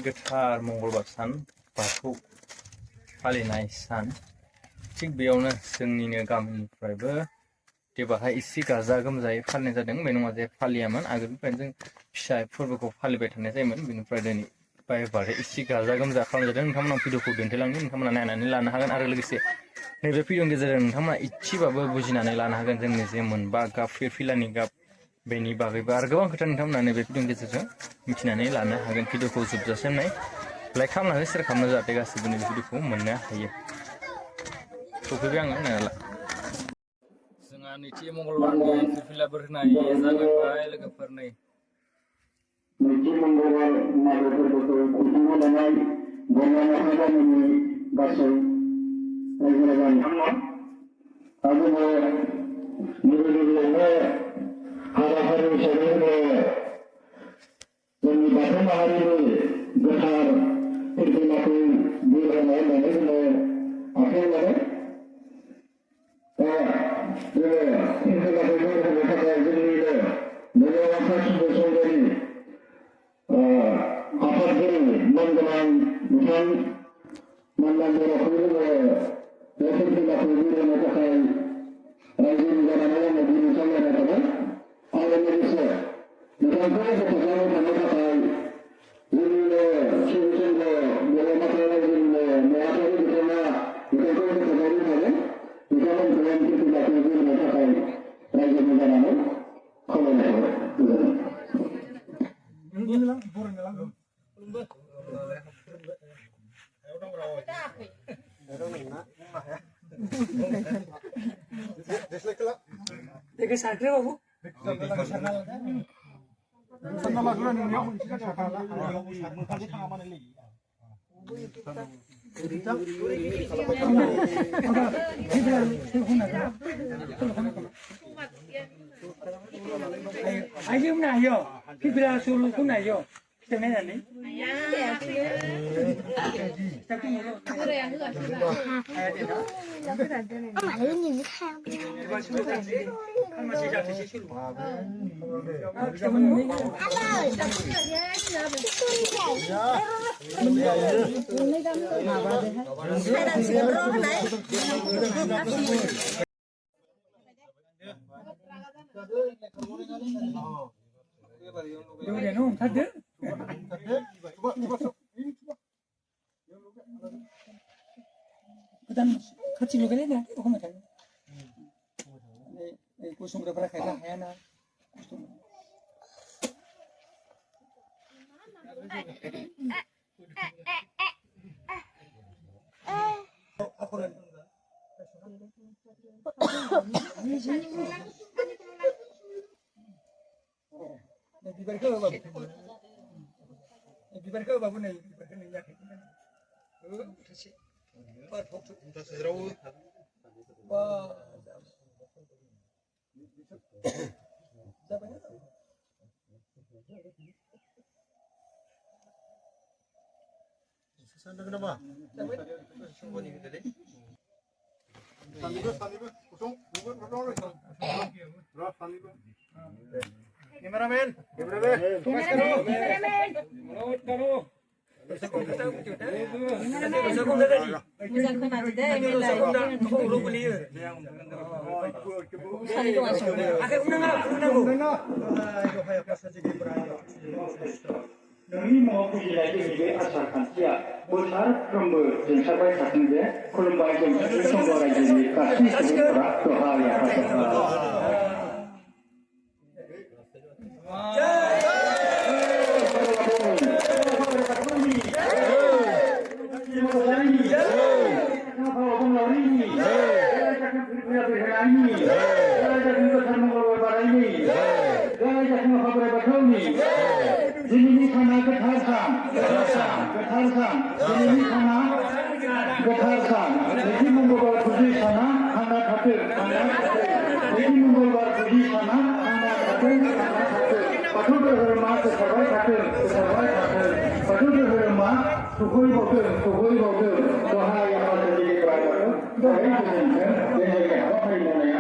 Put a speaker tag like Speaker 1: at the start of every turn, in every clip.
Speaker 1: गोथार मंगलबार सान बाथौ फालिनाय सान थिग बेयावनो जोंनिनो गामिनिफ्रायबो देबाहाय एसे गाजा गोमजायै फालिनाय जादों। बे नङा जे फालियामोन, आगोलनिफ्रायनो जों फिसा फोरबोखौ फालिबाय थानाय जायोमोन। बेनिफ्राय दिनै बाहाय एसे गाजा गोमजा खालामनाय जादों। नोंथांमोना भिडिअखौ दिन्थिलांनो नोंथांमोना नायनानै लानो हागोन आरो लोगोसे नैबे भिडिअनि गेजेरजों नोंथांमोना इसेबाबो बुजिनानै लानो हागोन जोंनि जे मोनबा गाब फिरफिलानि गाब बेनि बागैबो आरो गोबां खोथा नोंथांमोना नैबे भिडिअनि गेजेरजों मिथिनानै लानो हागोन। भिडिअखौ जोबजासिम नाय, लाइक खालामनानै शेयार खालामनो जाहाथे गासिबो नैबे भिडिअखौ मोननो हायो। सफैबाय आङो नायनाला जोंहा नैथि मंगलबारनि फिरफिलाफोर होनाय जागायबाय लोगोफोर। नै
Speaker 2: नैथि मंगलबार मागो फोरबोखौ खुंफुंनो लानाय बरनामा गामिनि गासै रायजो राजा नोंथांमोन आरो जोङो गिबियावनो हाबाफारि हिसाबै जोंनि बाथौ माहारिनि गोथार फिरफिलाखौ बोर होनाय होननानै जोङो आखायाव लादों। जोङो फिरफिलाखौ बोर होनो थाखाय जोंनिनो नोलोबाथा सुबुं संघनि आफादगिरि मानगोनां बिथां मानदां बर'खौ जोङो बे फिरफिलाखौ बोर होनो थाखाय रायजोनि जानानै आङो दिनै सावरायनाय थाबाय आरो लोगोसे बिथांखौ हेफाजाब होनो थाखाय जोंनिनो सुबुं संघ नोलोबाथा रायजोनिनो नेहाथारि बिथाङा बिथांखौ हेफाजाब होफादों। बिथांमोनखौ फिरफिलाखौ बोर होनो थाखाय रायजोनि जानानै खावलायनाय थाबाय।
Speaker 3: Ayo na yo, pipila sulu ko na yo. Kita na ni. Udah nung tadi. Kita kecil lagi ni, aku macam ni. Kusung berapa kali dah na? Bibar ke babu nih, bibar ke nih ya. Kasih. Buat fokus. Wah. Sana kenapa? Kameramen.
Speaker 2: नोंनि मुङाव फुजिनाय जोंनि बे आसार खान्थिया बोसोरफ्रोमबो जोंसारबाय थाथों जे खुलुमबाय जों संघ रायजोनि गासै सुबुंफोरा दहाय दिनैनि साना गोथार सान दिनैनि साना गोथार सान नैथि मंगलबार फुजि साना थांना थाथों नैथि मंगलबार फुजि साना थांना थाथों बाथौ धोरोमा गोसारबाय थाथों बाथौ धोरोमा सफैबावथों दहाय आफादगिरिफ्रा बे जायगायाव हाबाफारि मावनाया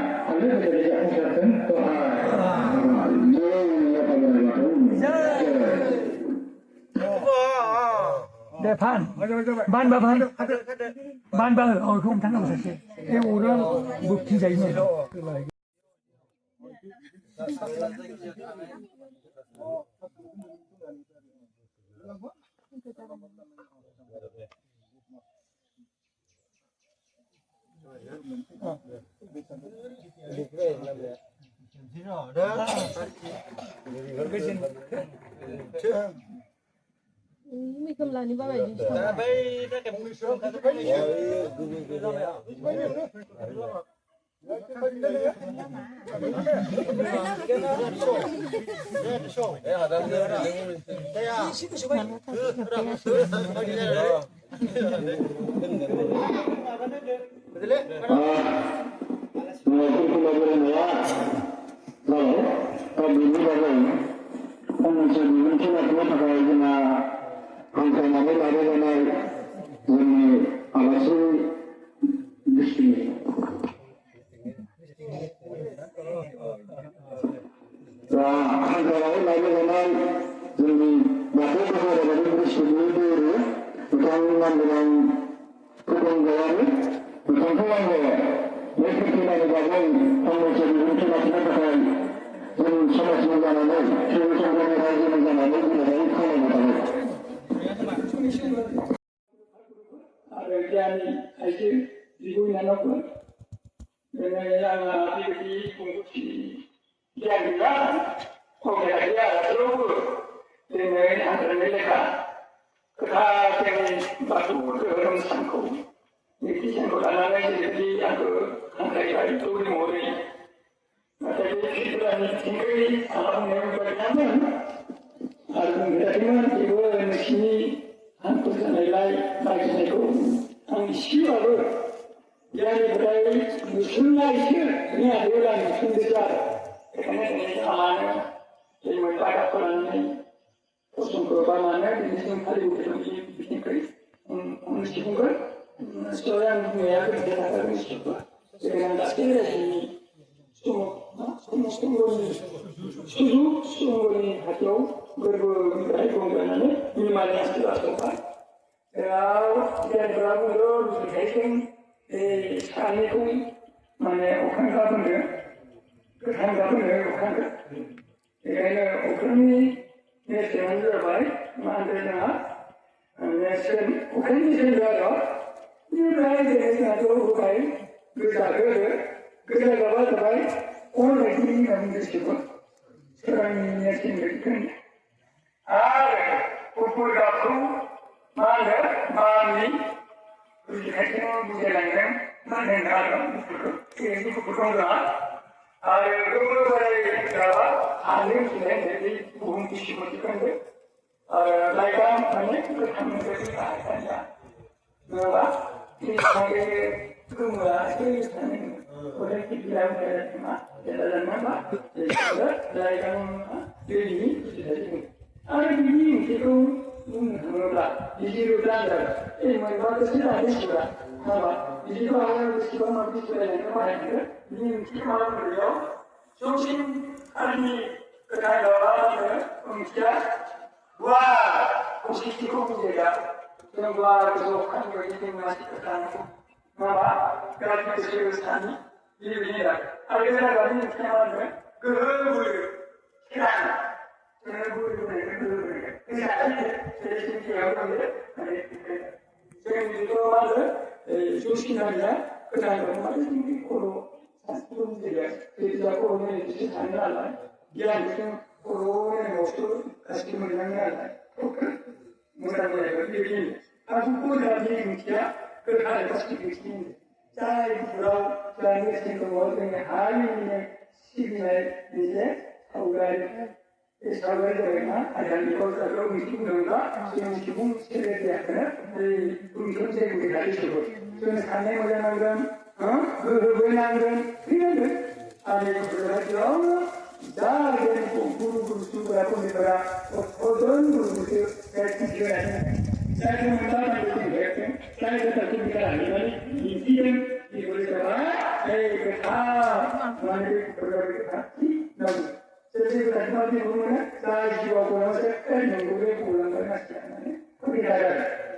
Speaker 4: 반.
Speaker 3: 맞아 맞아 맞아.
Speaker 4: 반 반.
Speaker 3: 카드 카드.
Speaker 4: 반 반. 그럼 당근 사실. 이 오랑 뭐 기자 있네.
Speaker 5: Mình không làm như vậy thì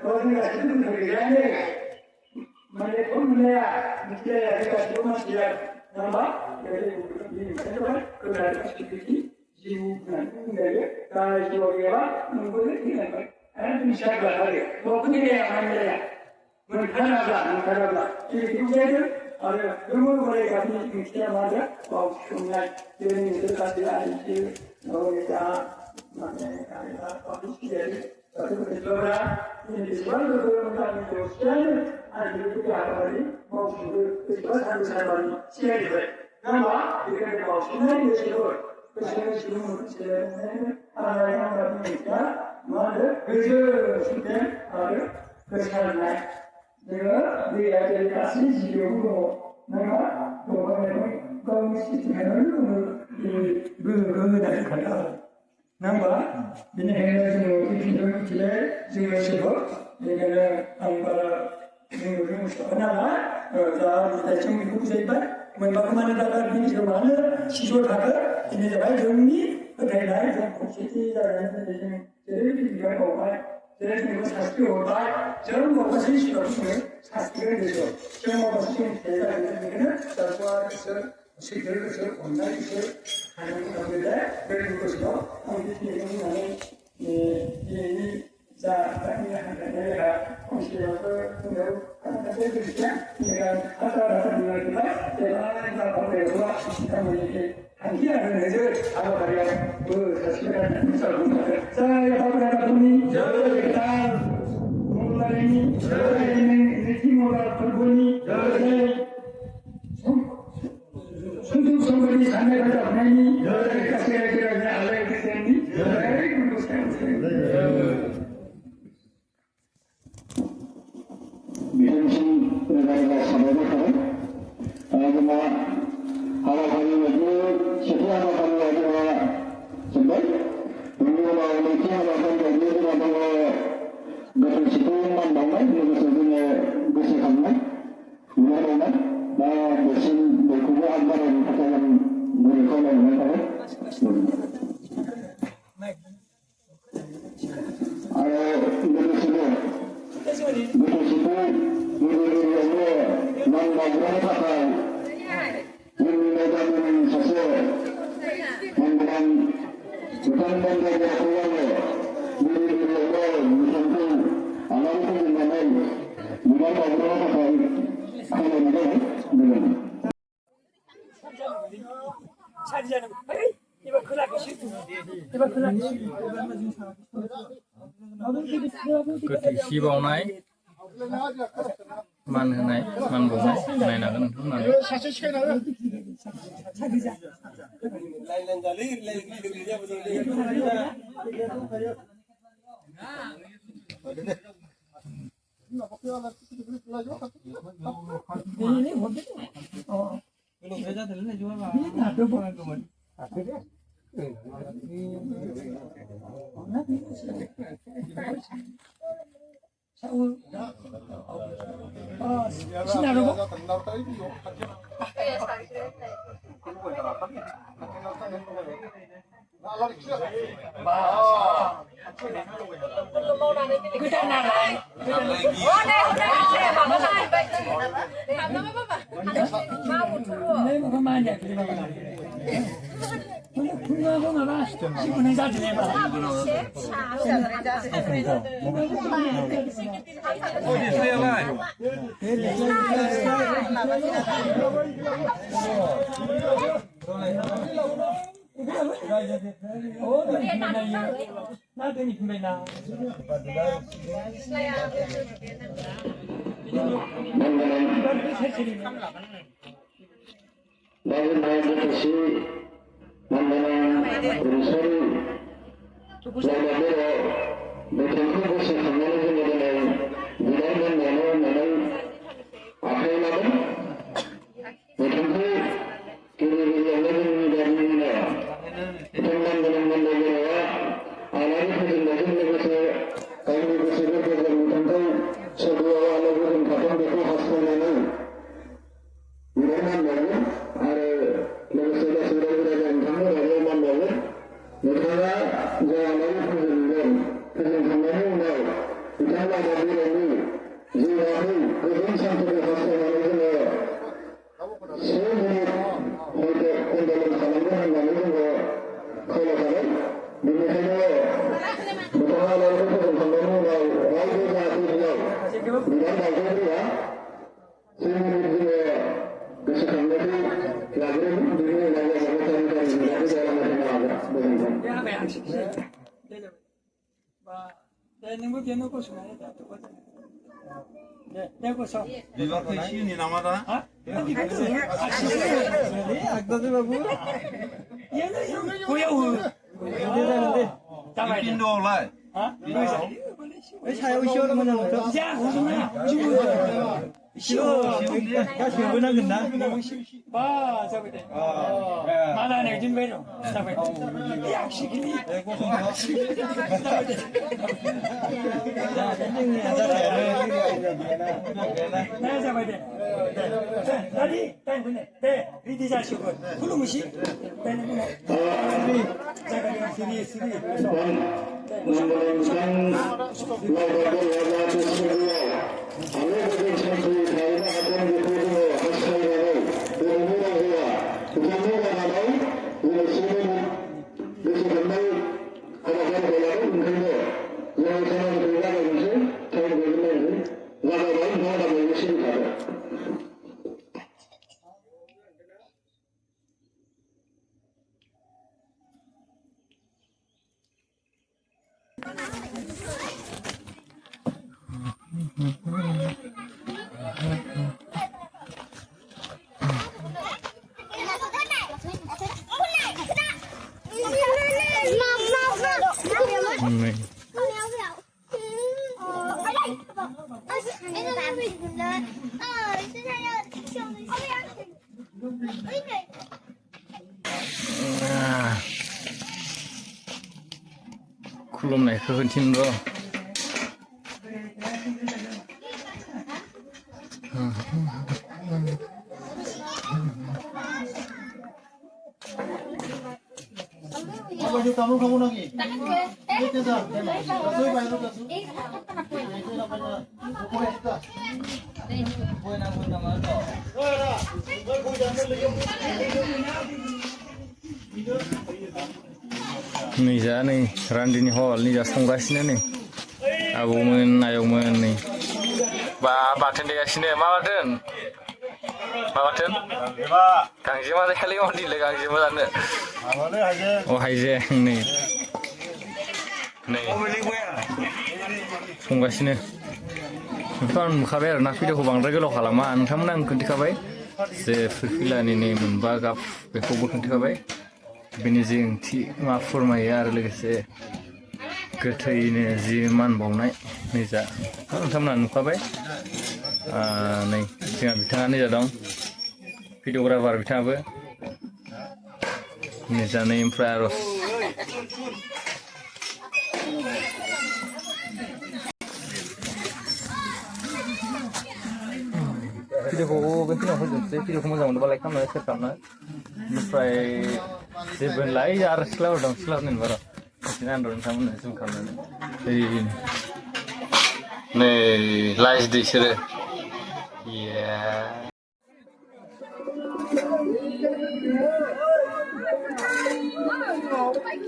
Speaker 2: orang kasih itu bergaya. Mereka pun mulai mesti ada kasih masih nama. Jadi ini kan kerana kasih jiwa nanti kalau jiwa dia mungkin tidak. Ada misalnya ada. Mungkin dia ada. Mungkin ada. Jadi juga ada. Dulu mereka ni mesti ada. Kalau sungai jadi itu kasih ada. Kalau kita mana ada jadi. Tapi kalau ini sebab kalau kami teruskan, ada juga apa ni? Mau sebab harus ada ni. Siapa? Nama kita mau sungai ni sebab. Kemudian sebelum ada yang berita, mana kerja sudah ada kesalahan. Dia ada kasih jiwa, nama orang kau mesti guna dari kata. Nama ini hanya semua kita sebab dengan antara nama kita cuma itu saja. Bagaimana dapat ini semua siswa dapat ini dapat jumlah berkaitan dengan konsepsi dan jadi juga orang jadi juga satu orang jangan berpikir seperti satu itu semua pasti tidak ada sesuatu sesuatu online itu hanya berbeda berbeda mungkin ini Zaatnya adalah konsider untuk ada kerja dengan apa-apa dengan kita dan apa berdua kita memiliki hanya ada apa karya berhasilkan misalnya saya pada ini kita mulai ini mulai berbunyi untuk sembari sana pada ini kasih kira-kira ada kesini dari untuk Biasa negara sahabat kan, cuma hal-hal itu setiap hal itu sebab mengenai itu akan jadi apa bersikum mandang sebetulnya bersikamnya, mana dan bersin berkuah antara yang berikutnya mereka. Ada bersikum. Betul betul ini membangun apa? Ini membangun sesuatu. Membangun bukan membangun keluarga. Ini membangun alam kehidupan. Membangun apa? Kalau membangun.
Speaker 4: 차지하는 거. 이번 그날이 싫고. 이번 그날이 싫고.
Speaker 1: Ketik si bawnai man hoनाय man bawnai नायनांगोन नोंथांमोना
Speaker 2: Negara jalan Lagian dunia lagi sama-sama dari dalam masyarakat begitu.
Speaker 4: Ya apa yang sih? 내는 거 되는 거 수나야 돼. 네, 내고 서.
Speaker 6: Viva Cristina, namada.
Speaker 4: 아?
Speaker 3: 악다들 바보.
Speaker 4: 얘는 고야우.
Speaker 3: 대단한데.
Speaker 4: 잡아야 돼.
Speaker 6: Indo olay.
Speaker 4: 아?
Speaker 3: 왜 차요 시원하면 안
Speaker 4: 야, 무슨 지금
Speaker 3: 싫어. 야 시원한 건나.
Speaker 4: 봐, 잡아야 돼. 만화네 좀 배로. 잡아야 돼. 약식이니. 잡아야 돼.
Speaker 3: 자, 선생님
Speaker 4: 네, 잡아야 돼. 네, 다리, 다리 보내. 네, 리디 자시고. 훌루무시. 네, 네, 잠깐, 쓰리.
Speaker 2: Memberikan laporan wajah semua. Anda bagi sampai saya akan dikumpul hasil dari umur dia. Umur ada, umur semua disebutkan ada berlaku mungkin yang sama juga mungkin tahun berlalu. Lalu lain ada mungkin ada.
Speaker 1: Nih. Nah. खुलुमनायखौ होनथिन र'
Speaker 6: Baju kamu lagi.
Speaker 1: नै जा नै रान्दिनि हल नै जा संगासिनो नै आबौमोन आयंमोन नै बाथोन देगासिनो मा बाथोन गांजेमा जायालै मादिलै गांजेमा जानो अ हाइजें नै संगासिनो बेखौ आं नुखाबाय आरोना भिडिअखौ बांद्राय गोलाव खालामा नोंथांमोना आं खोन्थाखाबाय जे फुरफिलानि नै मोनबा गाब बेखौबो खोन्थाखाबाय बेनि जि ओंथि मा फोरमायो आरो लोगोसे गोथैनो जि मान बावनाय नै जा नोंथांमोना नुखाबाय नै जोंहा बिथाङा नै जा दं भिडिअग्राफार बिथाङाबो नै जा नै ओमफ्राय आरज भिडिअखौ बे खिनियाव फोजोबसै भिडिअखौ मोजां मोनोबा लाइक खालामनो शेयार खालामनो ओमफ्राय जेबो लाय आरो सिख्लाफोर दं सिख्लाफोरनि बारा बिदिनो आं नोंथांमोननो जुम खालामनानै नै लाइस दै बिसोरो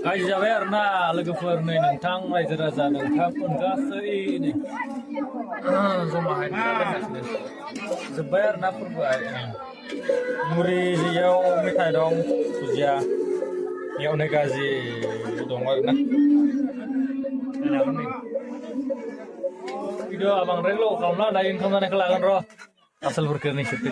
Speaker 1: गाज्रि जाबाय आरोना लोगोफोर नै नोंथां रायजो राजा नोंथांमोन गासैनो जमाहाय जोब्बाय आरोना फोरबोआ मुरि जियाव मेथाइ दं सुजिया बेयावनो गाजि दं आरोना भिडिअआ बांद्राय गोलाव खालामला दायो ओंखाम जानायखौ लागोन र' आसोलफोरखौ नोंसोरखौ